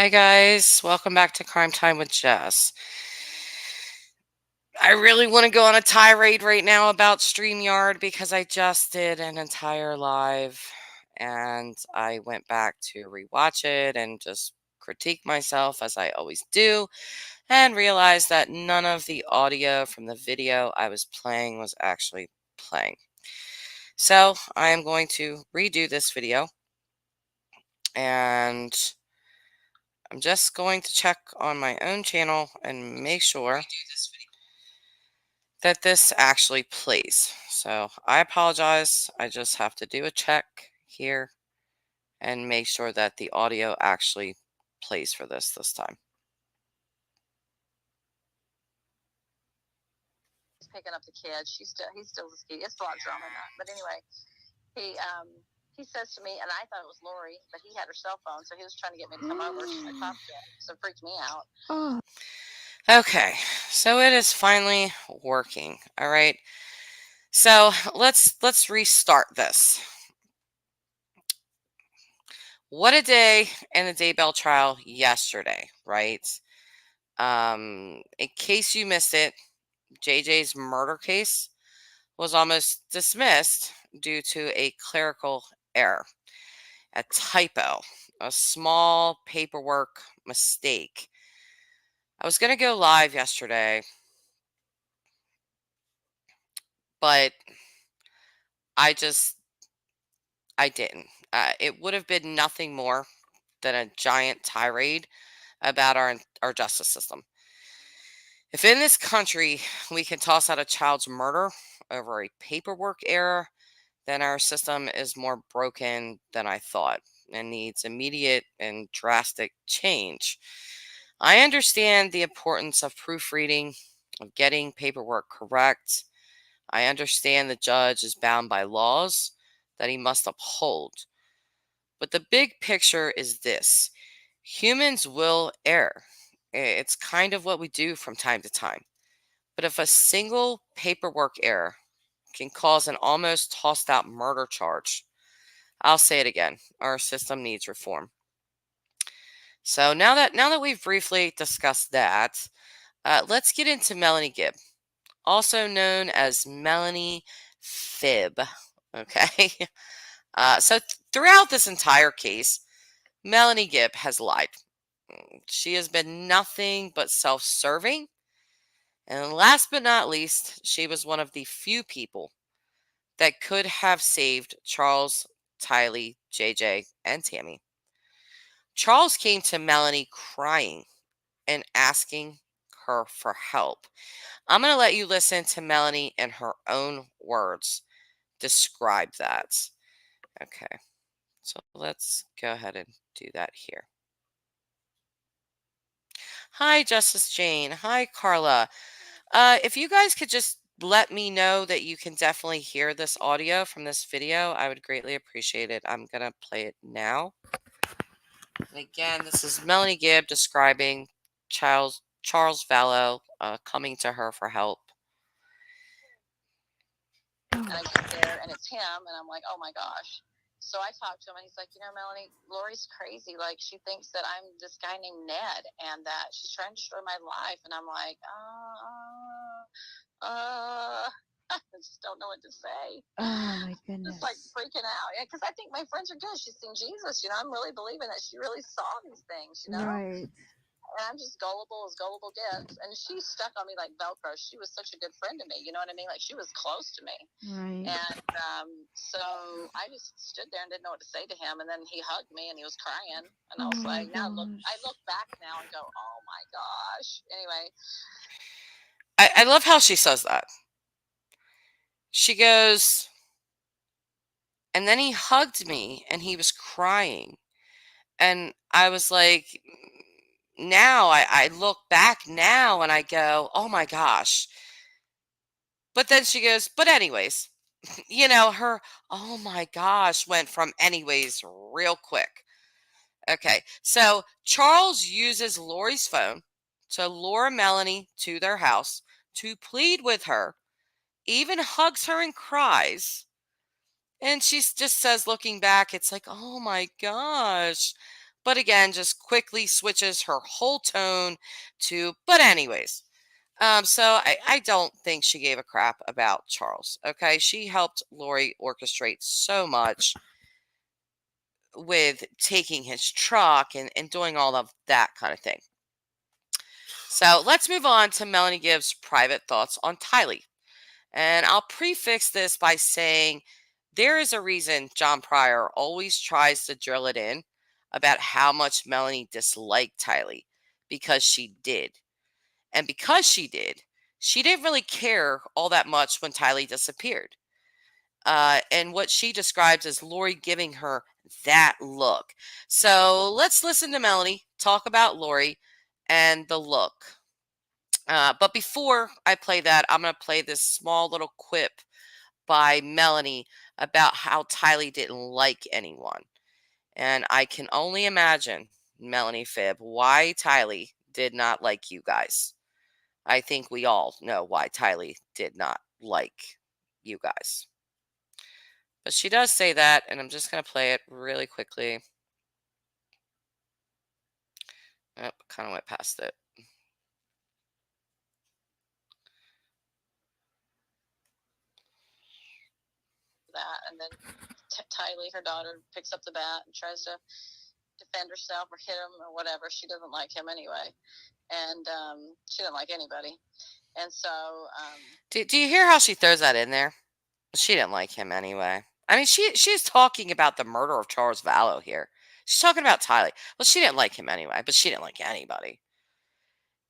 Hi guys, welcome back to Crime Time with Jess. I really want to go on a tirade right now about StreamYard because I just did an entire live and I went back to rewatch it and just critique myself as I always do and realized that none of the audio from the video I was playing was actually playing. So I am going to redo this video and I'm just going to check on my own channel and make sure that this actually plays. So I apologize. I just have to do a check here and make sure that the audio actually plays for this time. He's picking up the kids. He's still asleep. It's a lot of drama in that. But anyway, he says to me, and I thought it was Lori, but he had her cell phone, so he was trying to get me to come over. So I talked to him, so it freaked me out. Okay, so it is finally working. All right. So let's restart this. What a day in the Daybell trial yesterday, right? In case you missed it, JJ's murder case was almost dismissed due to a clerical error, a typo, a small paperwork mistake. I was going to go live yesterday, but I didn't. It would have been nothing more than a giant tirade about our justice system. If in this country we can toss out a child's murder over a paperwork error, then our system is more broken than I thought and needs immediate and drastic change. I understand the importance of proofreading, of getting paperwork correct. I understand the judge is bound by laws that he must uphold. But the big picture is this: humans will err. It's kind of what we do from time to time. But if a single paperwork error can cause an almost tossed out murder charge, I'll say it again: our system needs reform. So now that we've briefly discussed that, let's get into Melanie Gibb, also known as Melanie Fib. Okay. So throughout this entire case, Melanie Gibb has lied. She has been nothing but self-serving. And last but not least, she was one of the few people that could have saved Charles, Tylee, JJ, and Tammy. Charles came to Melanie crying and asking her for help. I'm going to let you listen to Melanie in her own words describe that. Okay, so let's go ahead and do that here. Hi, Justice Jane. Hi, Carla. If you guys could just let me know that you can definitely hear this audio from this video, I would greatly appreciate it. I'm going to play it now. And again, this is Melanie Gibb describing Charles Vallow coming to her for help. And I get there, and it's him, and I'm like, oh my gosh. So I talked to him, and he's like, Melanie, Lori's crazy. Like, she thinks that I'm this guy named Ned, and that she's trying to destroy my life. And I'm like, I just don't know what to say. Oh my goodness. Just like freaking out. Yeah, because I think my friends are good. She's seen Jesus. I'm really believing that she really saw these things, Right. And I'm just gullible as gullible gets. And she stuck on me like Velcro. She was such a good friend to me. You know what I mean? Like, she was close to me. Right. And so I just stood there and didn't know what to say to him. And then he hugged me and he was crying. And I was like, I look back now and go, oh my gosh. Anyway. I love how she says that. She goes, and then he hugged me and he was crying. And I was like, now I look back now and I go, oh my gosh. But then she goes, but anyways, her, oh my gosh, went from anyways real quick. Okay, so Charles uses Lori's phone to lure Melanie to their house, to plead with her, even hugs her and cries. And she just says, looking back, it's like, oh my gosh. but again, just quickly switches her whole tone to, but anyways. So I don't think she gave a crap about Charles. Okay. She helped Lori orchestrate so much with taking his truck and doing all of that kind of thing. So let's move on to Melanie Gibb's private thoughts on Tylee. And I'll prefix this by saying there is a reason John Pryor always tries to drill it in about how much Melanie disliked Tylee, because she did. And because she did, she didn't really care all that much when Tylee disappeared. And what she describes as Lori giving her that look. So let's listen to Melanie talk about Lori and the look. But before I play that, I'm going to play this small little quip by Melanie about how Tylee didn't like anyone. And I can only imagine, Melanie Phibb, why Tylee did not like you guys. I think we all know why Tylee did not like you guys. But she does say that, and I'm just going to play it really quickly. Oh, kind of went past it. That, and then Tylee, her daughter, picks up the bat and tries to defend herself or hit him or whatever. She doesn't like him anyway, and she doesn't like anybody. And so, do you hear how she throws that in there? She didn't like him anyway. I mean, she's talking about the murder of Charles Vallow here. She's talking about Tylee. Well, she didn't like him anyway, but she didn't like anybody.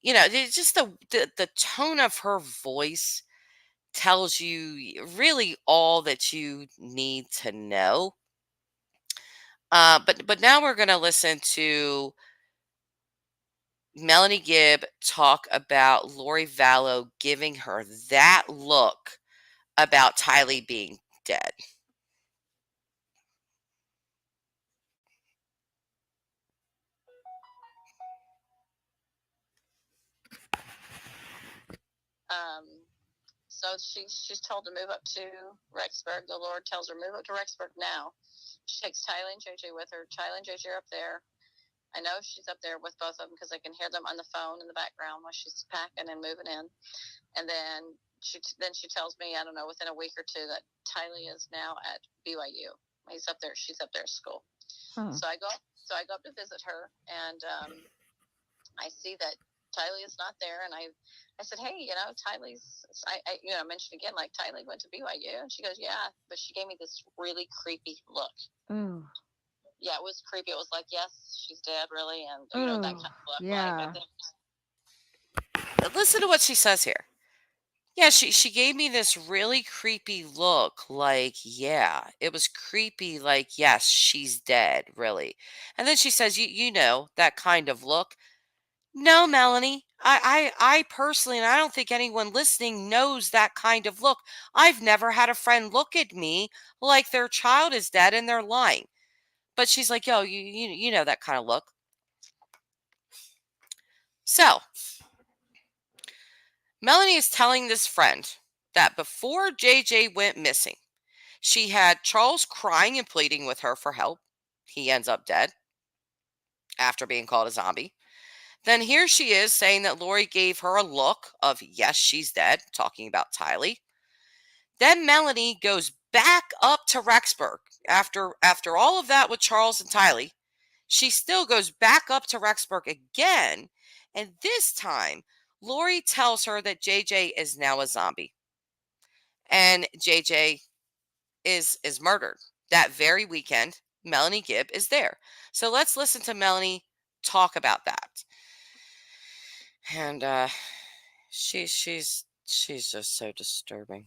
You know, it's just the tone of her voice tells you really all that you need to know. But now we're going to listen to Melanie Gibb talk about Lori Vallow giving her that look about Tylee being dead. So she's told to move up to Rexburg. The Lord tells her, move up to Rexburg now. She takes Tylee and JJ with her. Tylee and JJ are up there. I know she's up there with both of them because I can hear them on the phone in the background while she's packing and moving in. And then she tells me, I don't know, within a week or two, that Tylee is now at BYU. He's up there. She's up there at school. So I go up to visit her, and I see that Tylee is not there, and I said, hey, Tylee's, I mentioned again, like, Tylee went to BYU, and she goes, yeah, but she gave me this really creepy look. Oh. Yeah, it was creepy. It was like, yes, she's dead, really, and, that kind of look. Yeah. Listen to what she says here. Yeah, she gave me this really creepy look, like, yeah, it was creepy, like, yes, she's dead, really. And then she says, you know, that kind of look. No, Melanie, I personally, and I don't think anyone listening knows that kind of look. I've never had a friend look at me like their child is dead and they're lying. But she's like, yo, you know that kind of look. So, Melanie is telling this friend that before JJ went missing, she had Charles crying and pleading with her for help. He ends up dead after being called a zombie. Then here she is saying that Lori gave her a look of, yes, she's dead, talking about Tylee. Then Melanie goes back up to Rexburg after all of that with Charles and Tylee. She still goes back up to Rexburg again, and this time Lori tells her that JJ is now a zombie. And JJ is murdered. That very weekend, Melanie Gibb is there. So let's listen to Melanie talk about that. And she's just so disturbing.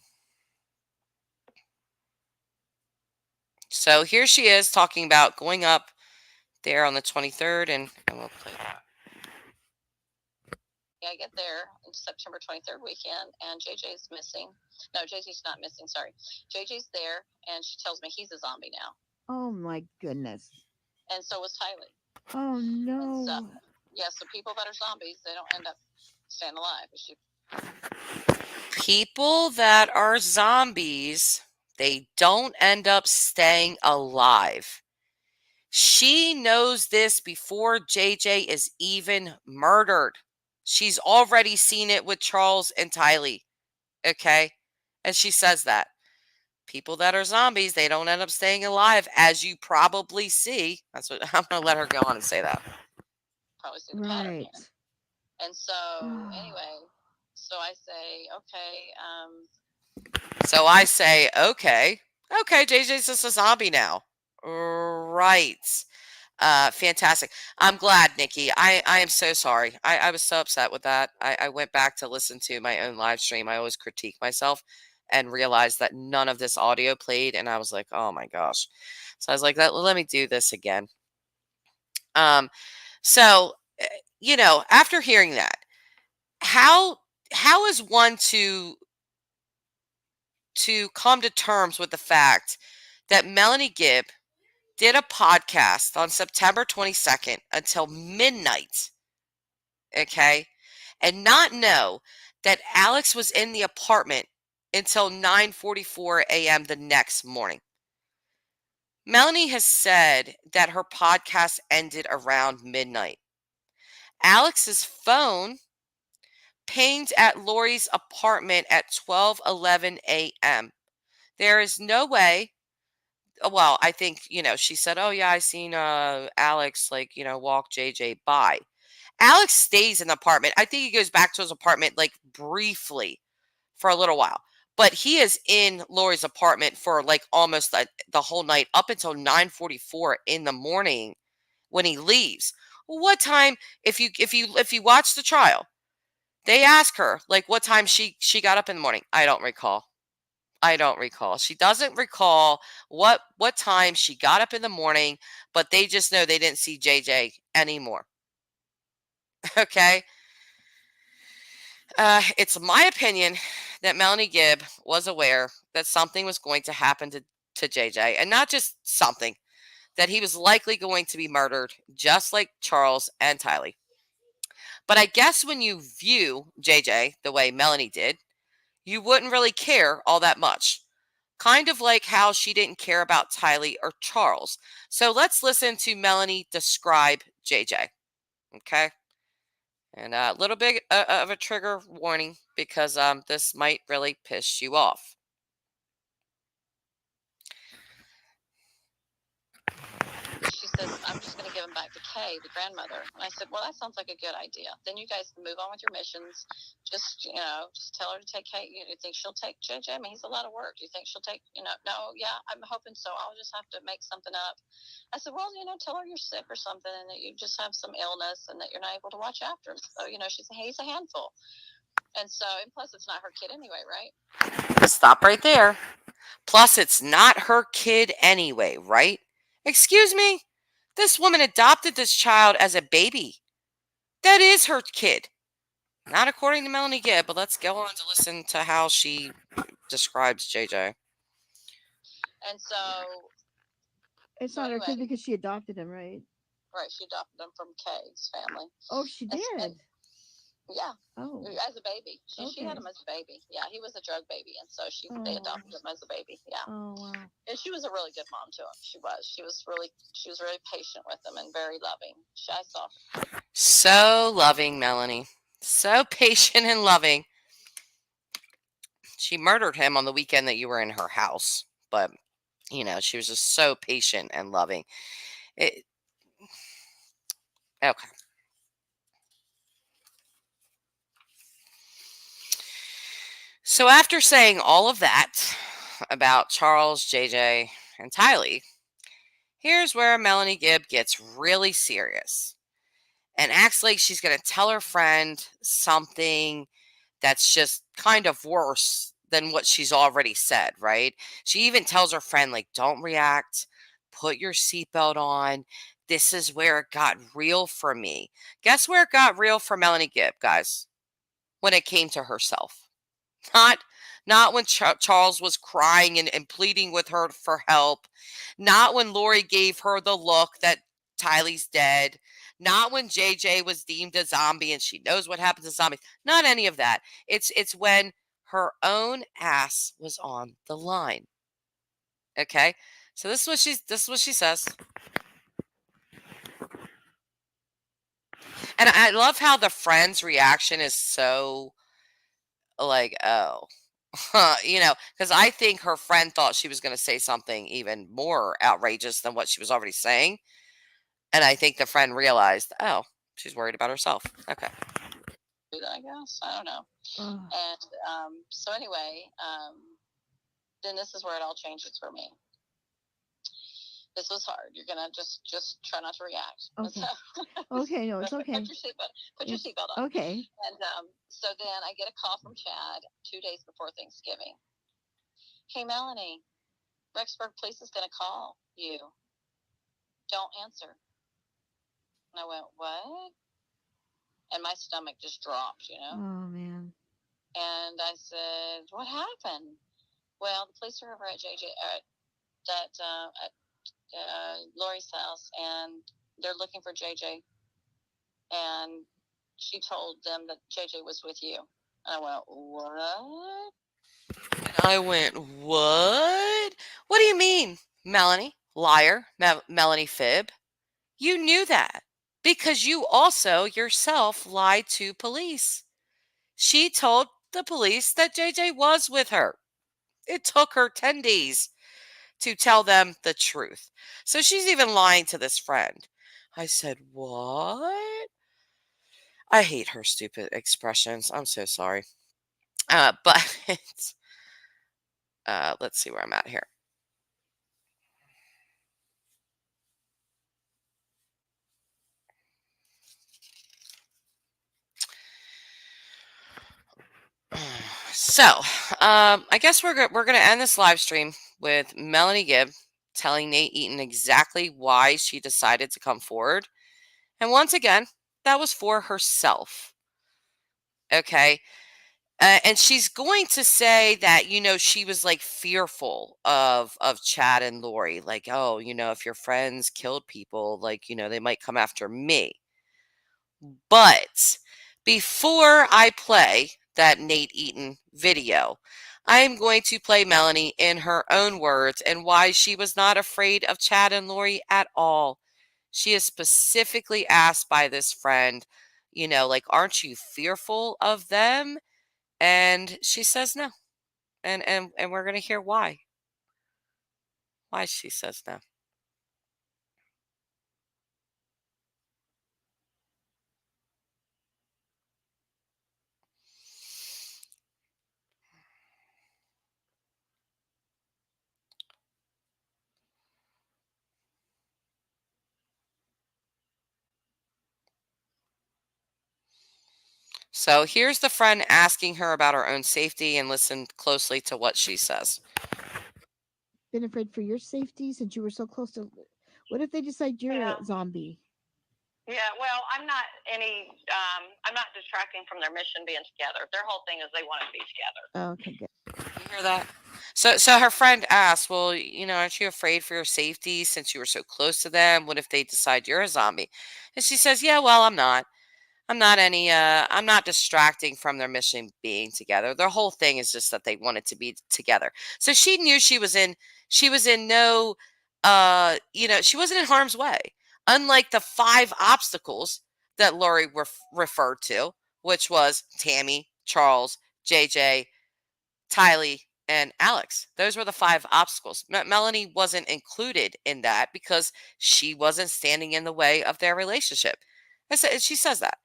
So here she is talking about going up there on the 23rd, and we'll play that. I get there on September 23rd weekend, and JJ's missing. No, JJ's not missing. Sorry, JJ's there, and she tells me he's a zombie now. Oh my goodness. And so was Tylee. Oh no. So, yeah, so people that are zombies, they don't end up staying alive. People that are zombies, they don't end up staying alive. She knows this before JJ is even murdered. She's already seen it with Charles and Tylee. Okay? And she says that. People that are zombies, they don't end up staying alive, as you probably see. That's what I'm going to let her go on and say that. Probably see the pattern Right. here. And so, anyway, so I say, So I say, okay, JJ's just a zombie now. Right. Fantastic. I'm glad, Nikki. I am so sorry. I was so upset with that. I went back to listen to my own live stream. I always critique myself and realized that none of this audio played. And I was like, oh my gosh. So I was like, let me do this again. Um, so, after hearing that, how is one to come to terms with the fact that Melanie Gibb did a podcast on September 22nd until midnight, okay, and not know that Alex was in the apartment until 9:44 a.m. the next morning? Melanie has said that her podcast ended around midnight. Alex's phone pinged at Lori's apartment at 12:11 a.m. There is no way. Well, I think, she said, "Oh yeah, I seen Alex walk JJ by." Alex stays in the apartment. I think he goes back to his apartment like briefly for a little while. But he is in Lori's apartment for like almost the whole night up until 9:44 in the morning when he leaves. Well, what time, if you watch the trial, they ask her like what time she got up in the morning. I don't recall. She doesn't recall what time she got up in the morning, but they just know they didn't see JJ anymore. Okay? It's my opinion that Melanie Gibb was aware that something was going to happen to JJ, and not just something, that he was likely going to be murdered, just like Charles and Tylee. But I guess when you view JJ the way Melanie did, you wouldn't really care all that much. Kind of like how she didn't care about Tylee or Charles. So let's listen to Melanie describe JJ. Okay? And a little bit of a trigger warning because this might really piss you off. she says, I'm just going to give him back to Kay, the grandmother. And I said, well, that sounds like a good idea. Then you guys can move on with your missions. Just tell her to take Kay. You think she'll take JJ? I mean, he's a lot of work. Do you think she'll take, no, yeah, I'm hoping so. I'll just have to make something up. I said, well, tell her you're sick or something and that you just have some illness and that you're not able to watch after him. So, she said, hey, he's a handful. And so, and plus it's not her kid anyway, right? Stop right there. Plus, it's not her kid anyway, right? Excuse me? This woman adopted this child as a baby. That is her kid. Not according to Melanie Gibb, but let's go on to listen to how she describes JJ. And so It's not her kid because she adopted him, right? Right, she adopted him from Kay's family. Oh, she did. Yeah. Oh. As a baby. She had him as a baby. Yeah, he was a drug baby, and so they adopted him as a baby. Yeah. Oh wow. And she was a really good mom to him. She was really patient with him and very loving. I saw her. So loving, Melanie. So patient and loving. She murdered him on the weekend that you were in her house, but she was just so patient and loving. Okay. So after saying all of that about Charles, JJ, and Tylee, here's where Melanie Gibb gets really serious and acts like she's going to tell her friend something that's just kind of worse than what she's already said, right? She even tells her friend, like, don't react, put your seatbelt on. This is where it got real for me. Guess where it got real for Melanie Gibb, guys? When it came to herself. Not when Charles was crying and pleading with her for help. Not when Lori gave her the look that Tylee's dead. Not when JJ was deemed a zombie and she knows what happens to zombies. Not any of that. It's when her own ass was on the line. Okay? So this is what she says. And I love how the friend's reaction is so like, oh, because I think her friend thought she was going to say something even more outrageous than what she was already saying. And I think the friend realized, oh, she's worried about herself. Okay. I guess. I don't know. Oh. And so anyway, then this is where it all changes for me. This was hard. You're gonna just try not to react. Okay. So, Okay, no, it's okay. Put your seatbelt on. Okay. And so then I get a call from Chad 2 days before Thanksgiving. Hey, Melanie, Rexburg Police is gonna call you. Don't answer. And I went, what? And my stomach just dropped, Oh man. And I said, what happened? Well, the police are over at Lori's house, and they're looking for JJ. And she told them that JJ was with you. And I went, what? I went, what? What do you mean, Melanie? Liar. Melanie Fib. You knew that because you also yourself lied to police. She told the police that JJ was with her. It took her 10 days to tell them the truth. So she's even lying to this friend. I said, what? I hate her stupid expressions. I'm so sorry. But let's see where I'm at here. So, I guess we're gonna end this live stream with Melanie Gibb telling Nate Eaton exactly why she decided to come forward, and once again, that was for herself. Okay, and she's going to say that she was like fearful of Chad and Lori, like, oh, if your friends killed people, like they might come after me. But before I play that Nate Eaton video, I'm going to play Melanie in her own words and why she was not afraid of Chad and Lori at all. She is specifically asked by this friend, like, aren't you fearful of them? And she says no. And we're going to hear why. Why she says no. So here's the friend asking her about her own safety, and listen closely to what she says. Been afraid for your safety since you were so close to. What if they decide you're a zombie? Yeah, well, I'm not distracting from their mission being together. Their whole thing is they want to be together. Oh, okay, good. You hear that? So her friend asked, well, aren't you afraid for your safety since you were so close to them? What if they decide you're a zombie? And she says, yeah, well, I'm not. I'm not distracting from their mission being together. Their whole thing is just that they wanted to be together. So she knew she was in no she wasn't in harm's way. Unlike the 5 obstacles that Lori referred to, which was Tammy, Charles, JJ, Tylee, and Alex. Those were the 5 obstacles. Melanie wasn't included in that because she wasn't standing in the way of their relationship. She says that.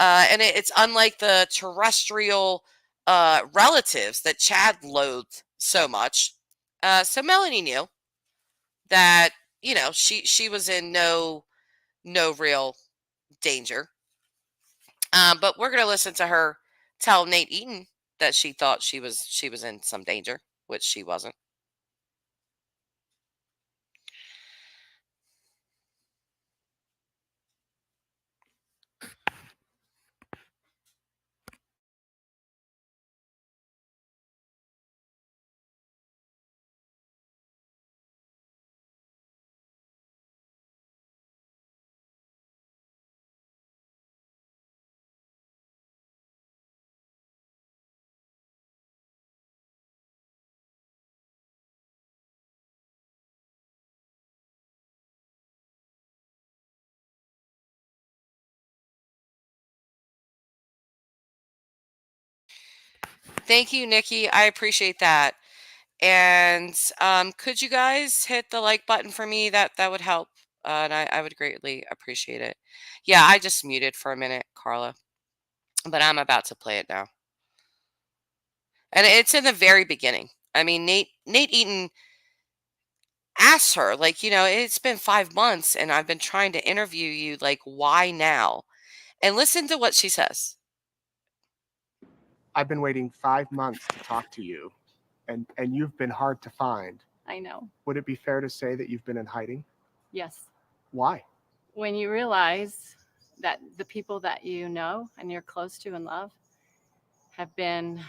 And it's unlike the terrestrial relatives that Chad loathed so much. So Melanie knew that she was in no real danger. But we're gonna listen to her tell Nate Eaton that she thought she was in some danger, which she wasn't. Thank you, Nikki. I appreciate that. And could you guys hit the like button for me? That would help. And I would greatly appreciate it. Yeah, I just muted for a minute, Carla, but I'm about to play it now. And it's in the very beginning. I mean, Nate Eaton asked her, like, it's been 5 months and I've been trying to interview you. Like, why now? And listen to what she says. I've been waiting 5 months to talk to you, and you've been hard to find. I know. Would it be fair to say that you've been in hiding? Yes. Why? When you realize that the people that you know and you're close to and love have been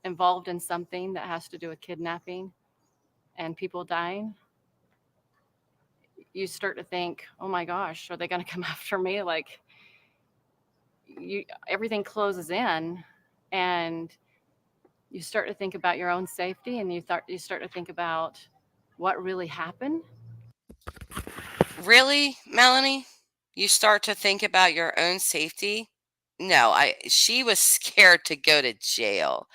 involved in something that has to do with kidnapping and people dying, you start to think, oh my gosh, are they going to come after me? Like, everything closes in, and you start to think about your own safety, and you start to think about what really happened. Really, Melanie? You start to think about your own safety? No, she was scared to go to jail.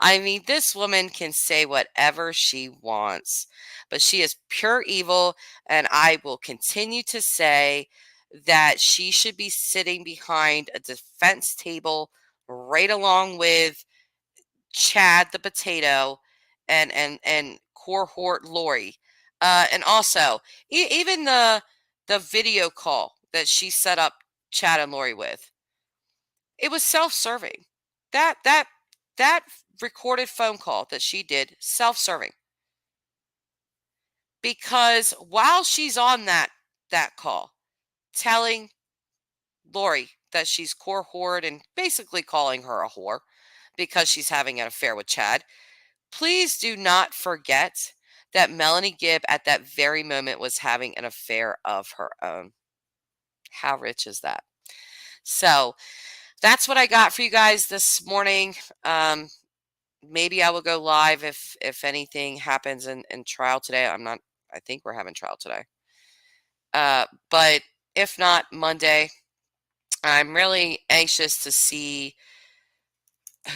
I mean, this woman can say whatever she wants, but she is pure evil, and I will continue to say that she should be sitting behind a defense table right along with Chad the potato and cohort Lori. And also, even the video call that she set up Chad and Lori with, it was self-serving. That recorded phone call that she did, self-serving. Because while she's on that call, telling Lori that she's cohort and basically calling her a whore because she's having an affair with Chad, please do not forget that Melanie Gibb at that very moment was having an affair of her own. How rich is that? So that's what I got for you guys this morning. Maybe I will go live if anything happens in trial today. I think we're having trial today. But if not, Monday. I'm really anxious to see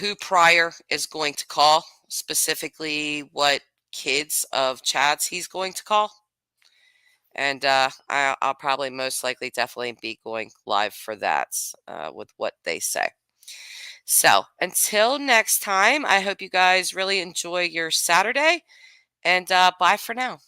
who Pryor is going to call, specifically what kids of Chad's he's going to call. And I'll probably most likely definitely be going live for that with what they say. So until next time, I hope you guys really enjoy your Saturday, and bye for now.